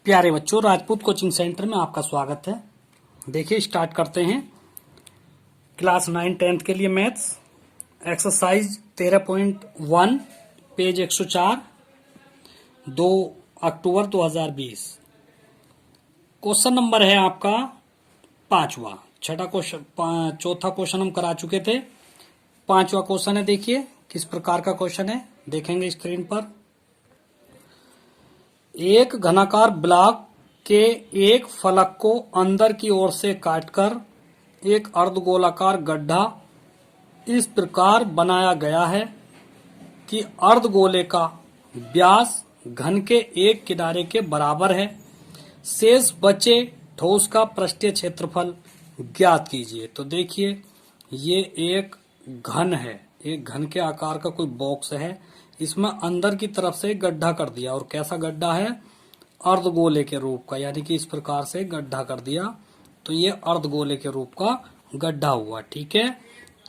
प्यारे बच्चों, Rajput coaching centre में आपका स्वागत है। देखिए, स्टार्ट करते हैं। क्लास 9-10 के लिए मैथ्स एक्सरसाइज 13.1 पेज 104 2 अक्टूबर 2020। क्वेश्चन नंबर है आपका 5वां। चौथा क्वेश्चन हम करा चुके थे। 5वां क्वेश्चन है। देखिए किस प्रकार का क्वेश्चन है, देखेंगे स्क्रीन पर। एक घनाकार ब्लॉक के एक फलक को अंदर की ओर से काटकर एक अर्धगोलाकार गड्ढा इस प्रकार बनाया गया है कि अर्धगोले का व्यास घन के एक किनारे के बराबर है। शेष बचे ठोस का पृष्ठीय क्षेत्रफल ज्ञात कीजिए। तो देखिए, ये एक घन है, एक घन के आकार का कोई बॉक्स है। इसमें अंदर की तरफ से गड्ढा कर दिया, और कैसा गड्ढा है? अर्धगोले के रूप का, यानी कि इस प्रकार से गड्ढा कर दिया तो ये अर्धगोले के रूप का गड्ढा हुआ। ठीक है,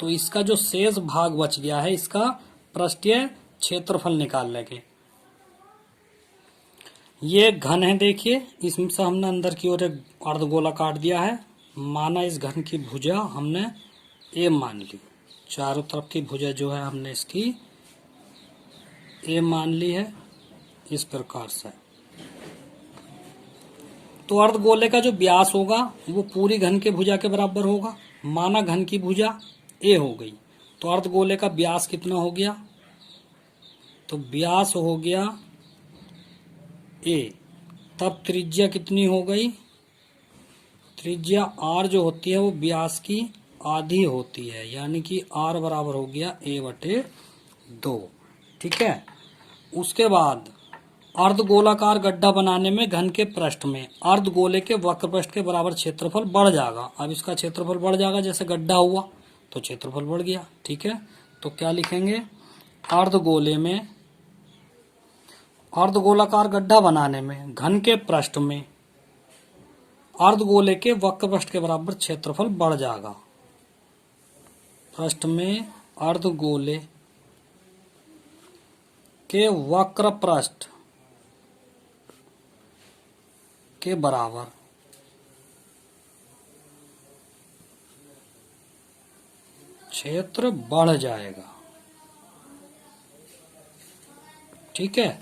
तो इसका जो शेष भाग बच गया है, इसका पृष्ठीय क्षेत्रफल निकाल लेंगे। ये घन है, देखिए इसमें से हमने अंदर की ओर एक अर्धगोला काट दिया है। माना इस घन की भुजा हमने ए मान ली, चारों तरफ की भुजा जो है हमने इसकी ए मान ली है, इस प्रकार से। तो अर्धगोले का जो व्यास होगा वो पूरी घन के भुजा के बराबर होगा। माना घन की भुजा ए हो गई, तो अर्धगोले का व्यास कितना हो गया? तो व्यास हो गया ए। तब त्रिज्या कितनी हो गई? त्रिज्या आर जो होती है वो व्यास की आधी होती है, यानी कि आर बराबर हो गया a/2। ठीक है, उसके बाद अर्धगोलाकार गड्ढा बनाने में घन के पृष्ठ में अर्धगोले के वक्र पृष्ठ के बराबर क्षेत्रफल बढ़ जाएगा। अब इसका क्षेत्रफल बढ़ जाएगा, जैसे गड्ढा हुआ तो क्षेत्रफल बढ़ गया। ठीक है, तो क्या लिखेंगे? अर्धगोले में अर्धगोलाकार गड्ढा बनाने में घन के पृष्ठ में अर्धगोले के वक्र पृष्ठ के बराबर क्षेत्रफल बढ़ जाएगा। पृष्ठ में अर्धगोले के वक्र पृष्ठ के बराबर क्षेत्र बढ़ जाएगा। ठीक है,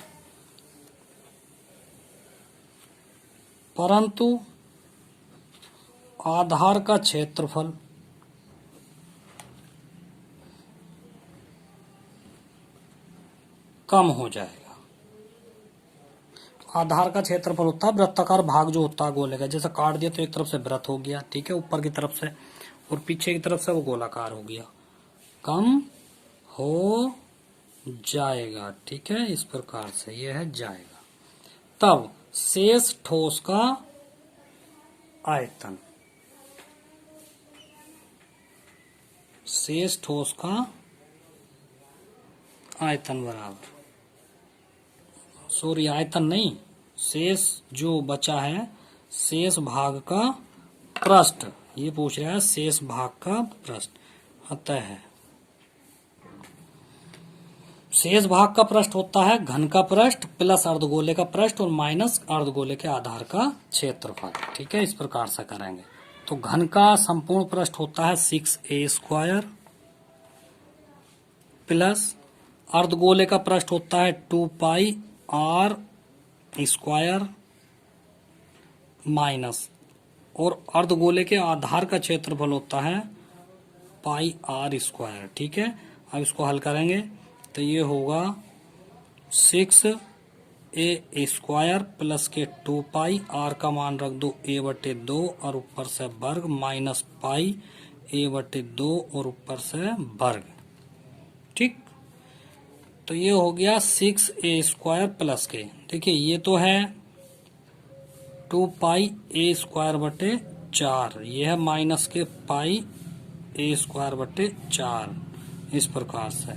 परंतु आधार का क्षेत्रफल कम हो जाएगा। आधार का क्षेत्रफल होता है वृत्ताकार भाग जो होता है गोले का। जैसे काट दिया तो एक तरफ से वृत्त हो गया, ठीक है, ऊपर की तरफ से, और पीछे की तरफ से वो गोलाकार हो गया, कम हो जाएगा। ठीक है, इस प्रकार से यह है जाएगा। तब शेष ठोस का आयतन, शेष ठोस का आयतन बराबर, सॉरी आयतन नहीं, शेष जो बचा है शेष भाग का पृष्ठ, ये पूछ रहा है शेष भाग का पृष्ठ। अतः है शेष भाग का पृष्ठ होता है घन का पृष्ठ प्लस अर्धगोले का पृष्ठ और माइनस अर्धगोले के आधार का क्षेत्रफल। ठीक है, इस प्रकार से करेंगे। तो घन का संपूर्ण पृष्ठ होता है 6a² प्लस अर्धगोले का पृष्ठ होता है 2πr² माइनस, और अर्धगोले के आधार का क्षेत्रफल होता है πr²। ठीक है, अब इसको हल करेंगे तो ये होगा 6a² प्लस के 2π, r का मान रख दो a/2 और ऊपर से वर्ग, माइनस πa/2 और ऊपर से वर्ग। ठीक, तो ये हो गया 6a² प्लस के, देखिए ये तो है 2πa²/4, ये है माइनस के πa²/4, इस प्रकार से।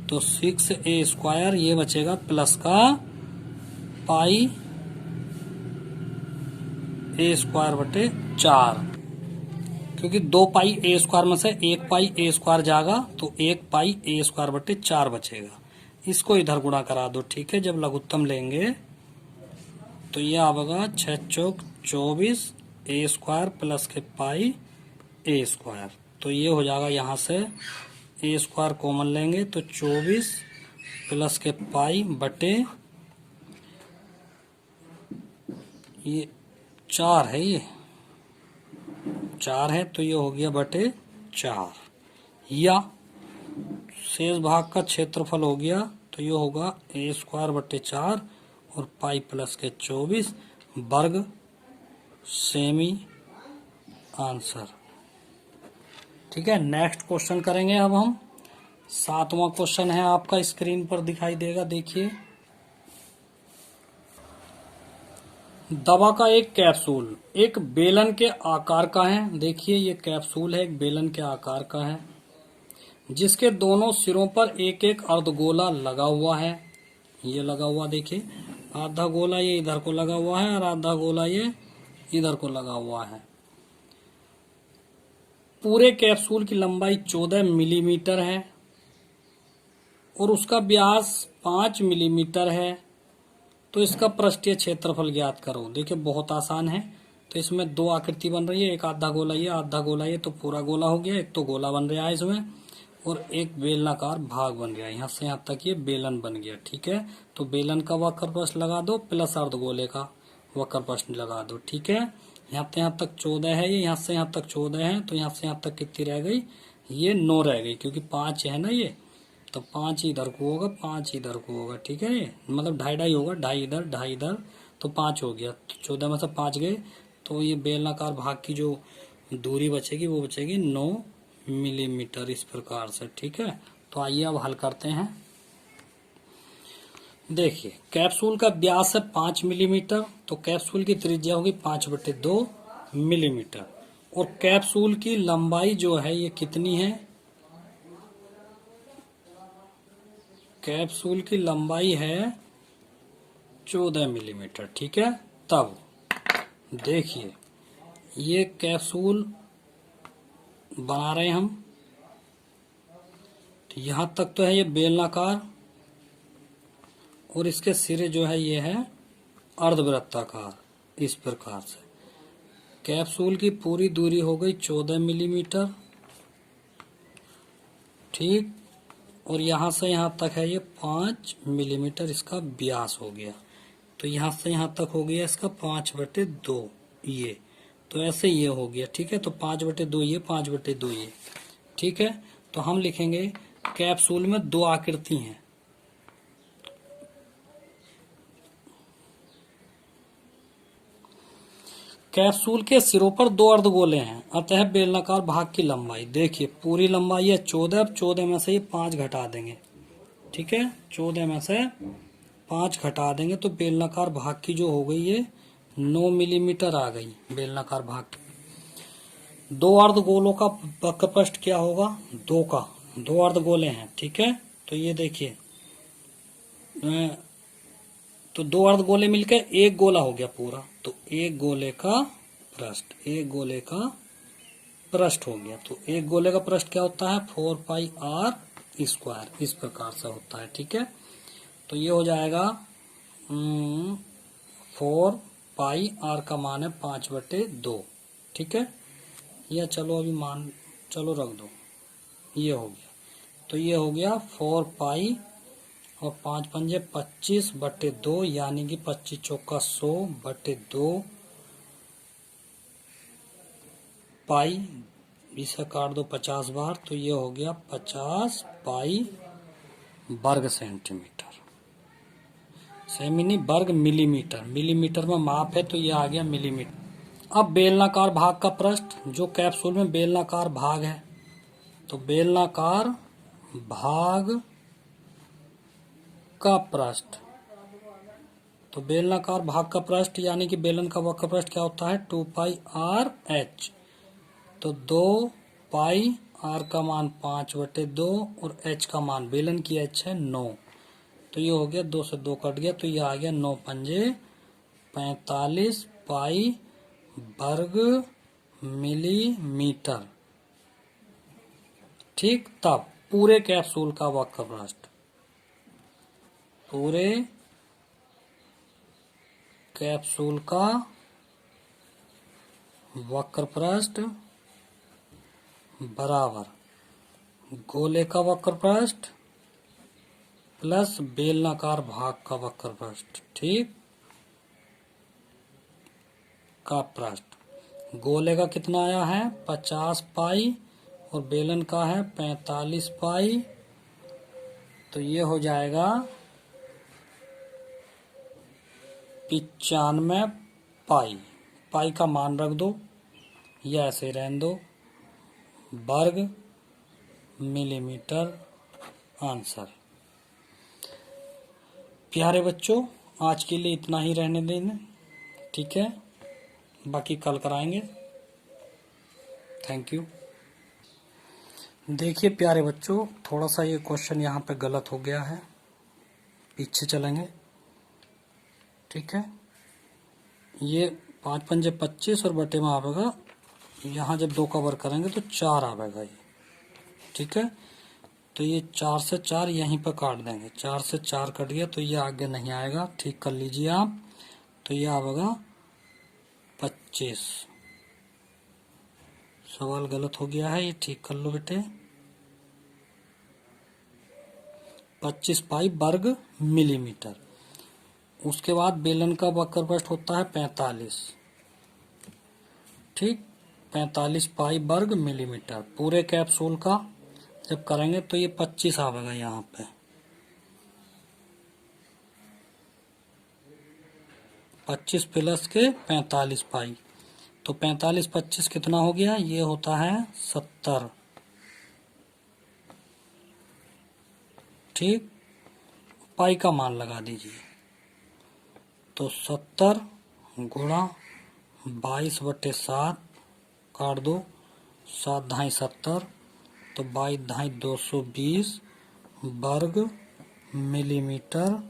तो 6a² ये बचेगा प्लस का πa²/4, क्योंकि 2πa² में से 1πa² जाएगा तो 1πa²/4 बचेगा। इसको इधर गुणा करा दो। ठीक है, जब लघुत्तम लेंगे तो ये आएगा 6 चौक 24 ए स्क्वायर प्लस के पाई ए स्क्वायर। तो ये हो जाएगा, यहाँ से ए स्क्वायर कॉमन लेंगे तो 24 प्लस के पाई बटे ये 4 है, ये 4 है तो ये हो गया बटे 4, या शेष भाग का क्षेत्रफल हो गया तो ये होगा ए स्क्वायर बटे 4 और पाई प्लस के 24 वर्ग सेमी आंसर। ठीक है, नेक्स्ट क्वेश्चन करेंगे अब हम। 7वां क्वेश्चन है आपका, स्क्रीन पर दिखाई देगा, देखिए। दवा का एक कैप्सूल एक बेलन के आकार का है। देखिए ये कैप्सूल है, एक बेलन के आकार का है, जिसके दोनों सिरों पर एक एक अर्धगोला लगा हुआ है। ये लगा हुआ, देखिए आधा गोला ये इधर को लगा हुआ है और आधा गोला ये इधर को लगा हुआ है। पूरे कैप्सूल की लंबाई 14 मिलीमीटर है और उसका व्यास 5 मिलीमीटर है। तो इसका पृष्ठीय क्षेत्रफल ज्ञात करो। देखिए बहुत आसान है। तो इसमें दो आकृति बन रही है, एक आधा गोला ये आधा गोला ये, तो पूरा गोला हो गया। एक तो गोला बन रहा है इसमें और एक बेलनाकार भाग बन गया। यहाँ से यहाँ तक ये बेलन बन गया। ठीक है, तो बेलन का वक्र प्रश्न लगा दो प्लस अर्धगोले का वक्र प्रश्न लगा दो। ठीक है, यहाँ से यहाँ तक 14 है, ये यहाँ से यहाँ तक 14 है, तो यहाँ से यहाँ तक कितनी रह गई, ये 9 रह गई, क्योंकि 5 है ना ये, तो 5 इधर को होगा 5 इधर को होगा। ठीक है, ये मतलब ढाई ढाई होगा, ढाई इधर, तो 5 हो गया। तो 14 में से 5 गए, तो ये बेलनाकार भाग की जो दूरी बचेगी वो बचेगी 9 मिलीमीटर, इस प्रकार से। ठीक है, तो आइए अब हल करते हैं। देखिए कैप्सूल का व्यास है 5 मिलीमीटर, तो कैप्सूल की त्रिज्या होगी 5/2 मिलीमीटर, और कैप्सूल की लंबाई जो है ये कितनी है, कैप्सूल की लंबाई है 14 मिलीमीटर। ठीक है, तब देखिए ये कैप्सूल बना रहे हैं हम, तो यहां तक तो है ये बेलनाकार और इसके सिरे जो है ये है अर्धवृत्ताकार, इस प्रकार से। कैप्सूल की पूरी दूरी हो गई 14 मिलीमीटर। ठीक, और यहां से यहां तक है ये 5 मिलीमीटर इसका व्यास हो गया। तो यहां से यहां तक हो गया इसका 5/2 ये, तो ऐसे ये हो गया। ठीक है, तो 5/2 ये 5/2 ये। ठीक है, तो हम लिखेंगे कैप्सूल में दो आकृति हैं। कैप्सूल के सिरों पर दो अर्धगोले हैं, अतः बेलनाकार भाग की लंबाई, देखिए पूरी लंबाई है 14, अब 14 में से ये 5 घटा देंगे। ठीक है, 14 में से 5 घटा देंगे तो बेलनाकार भाग की जो हो गई ये 9 मिलीमीटर आ गई बेलनाकार भाग की। दो अर्धगोलों का वक्रपृष्ठ क्या होगा, दो अर्धगोले हैं। ठीक है, तो ये देखिए तो दो अर्धगोले मिलकर एक गोला हो गया पूरा, तो एक गोले का पृष्ठ हो गया। तो एक गोले का पृष्ठ क्या होता है, 4πr², इस प्रकार से होता है। ठीक है, तो ये हो जाएगा 4πr का मान है 5/2। ठीक है, या चलो अभी चलो रख दो, ये हो गया। तो ये हो गया 4π और 5 पंजे 25/2, यानी कि 25 चौका 100/2 पाई, इसे काट दो 50 बार, तो ये हो गया 50 पाई वर्ग सेंटीमीटर। सेमी नहीं, वर्ग मिलीमीटर, मिलीमीटर में माप है तो ये आ गया मिलीमीटर। अब बेलनाकार भाग का पृष्ठ, जो कैप्सूल में बेलनाकार भाग है, तो बेलनाकार भाग का पृष्ठ, तो बेलनाकार भाग का पृष्ठ यानी कि बेलन का वक्र पृष्ठ क्या होता है, 2πrh। तो 2πr का मान 5/2 और h का मान, बेलन की h है 9, तो ये हो गया 2 से 2 कट गया, तो ये आ गया 9 पंजे 45 पाई वर्ग मिलीमीटर। ठीक, तब पूरे कैप्सूल का वक्र पृष्ठ, पूरे कैप्सूल का वक्र पृष्ठ बराबर गोले का वक्र पृष्ठ प्लस बेलनाकार भाग का वक्र पृष्ठ, ठीक, का पृष्ठ। गोले का कितना आया है 50 पाई और बेलन का है 45 पाई, तो ये हो जाएगा 95 पाई। पाई का मान रख दो या ऐसे रहने दो, वर्ग मिलीमीटर आंसर। प्यारे बच्चों, आज के लिए इतना ही रहने देना, ठीक है, बाकी कल कराएंगे। Thank you. देखिए प्यारे बच्चों, थोड़ा सा ये क्वेश्चन यहाँ पे गलत हो गया है, पीछे चलेंगे, ठीक है। ये 5 पंजे 25 और बटे में आवेगा, यहाँ जब 2 का वर्ग करेंगे तो 4 आवेगा ये, ठीक है। तो ये 4 से 4 यहीं पर काट देंगे, 4 से 4 कट गया तो ये आगे नहीं आएगा, ठीक कर लीजिए आप। तो ये आवेगा 25। सवाल गलत हो गया है, ये ठीक कर लो बेटे। 25 पाई वर्ग मिलीमीटर। उसके बाद बेलन का वक्र पृष्ठ होता है 45, ठीक, 45 पाई वर्ग मिलीमीटर। पूरे कैप्सूल का जब करेंगे तो ये 25 आवेगा यहाँ पे, 25 प्लस के 45 पाई, तो 45 25 कितना हो गया, ये होता है 70, ठीक। पाई का मान लगा दीजिए, तो 70 गुणा 22/7 काट दो, 7 ढाई 70, तो 22 ढाई 220 वर्ग मिलीमीटर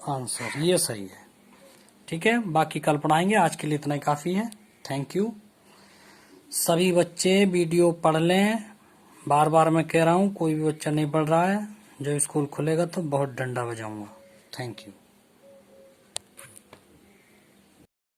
आंसर, ये सही है, ठीक है। बाकी कल पढ़ाएंगे, आज के लिए इतना ही काफ़ी है। Thank you. सभी बच्चे वीडियो पढ़ लें, बार बार मैं कह रहा हूँ, कोई भी बच्चा नहीं पढ़ रहा है, जब स्कूल खुलेगा तो बहुत डंडा बजाऊंगा। Thank you.